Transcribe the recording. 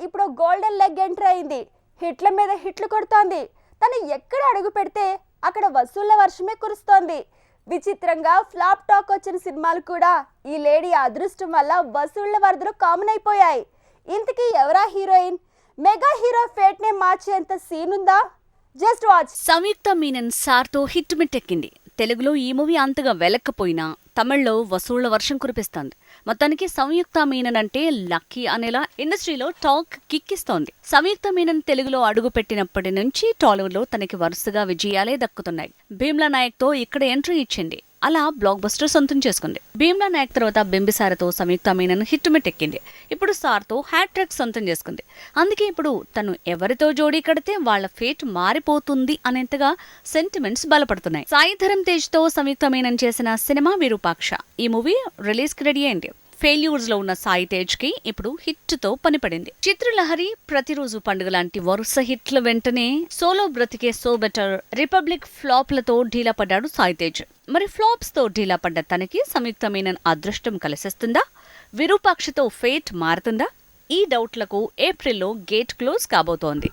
ఇప్పుడు golden leg enter అయింది. హిట్ల మీద హిట్లు కొడుతోంది. తను ఎక్కడ అడుగు పెడితే అక్కడ వసూళ్ల వర్షమే కురుస్తోంది. విచిత్రంగా ఫ్లాప్ టాక్ వచ్చిన సినిమాలు కూడా ఈ లేడీ అదృష్టం వల్ల వసూళ్ల వరదలు కామన్ అయిపోయాయి. ఇంతకీ ఎవరా హీరోయిన్? మెగా హీరో ఫేట్ నే మార్చేంత సీన్ ఉందా? Just watch. సంయుక్త మీనన్ సార్తో హిట్ మిట్టెక్కింది. తెలుగులో ఈ మూవీ అంతగా వెలక్కపోయినా తమిళ్లో వసూళ్ల వర్షం కురిపిస్తోంది. మొత్తానికి సంయుక్త మీనన్ అంటే లక్కీ అనేలా ఇండస్ట్రీలో టాక్ కిక్కిస్తోంది. సంయుక్త మీనన్ తెలుగులో అడుగు పెట్టినప్పటి నుంచి టాలీవుడ్ లో తనకి వరుసగా విజయాలే దక్కుతున్నాయి. భీమ్లా నాయక్ తో ఇక్కడ ఎంట్రీ ఇచ్చింది. అలా బ్లాక్ బస్టర్ సొంతం చేసుకుంది. భీమ్లా నాయక్ తర్వాత బింబిసారతో సంయుక్త మీనన్ హిట్ మిట్టెక్కింది. ఇప్పుడు సార్తో హ్యాట్రిక్ సొంతం చేసుకుంది. అందుకే ఇప్పుడు తను ఎవరితో జోడీ కడితే వాళ్ల ఫేట్ మారిపోతుంది అనేంతగా సెంటిమెంట్స్ బలపడుతున్నాయి. సాయి ధరమ్ తేజ్ తో సంయుక్త మీనన్ చేసిన సినిమా విరూపాక్ష. ఈ మూవీ రిలీజ్ కి రెడీ అయింది. ఫెయిల్యూర్స్ లో ఉన్న సాయి తేజ్ కి ఇప్పుడు హిట్ తో పనిపడింది. చిత్రలహరి, ప్రతిరోజు పండుగ లాంటి వరుస హిట్ల వెంటనే సోలో బ్రతికే సో బెటర్, రిపబ్లిక్ ఫ్లాప్లతో ఢీలా పడ్డాడు సాయి తేజ్. మరి ఫ్లాప్స్ తో ఢీలా పడ్డ తనకి సంయుక్త మీనన్ అదృష్టం కలిసిస్తుందా? విరూపాక్షతో ఫేట్ మారుతుందా? ఈ డౌట్లకు ఏప్రిల్లో గేట్ క్లోజ్ కాబోతోంది.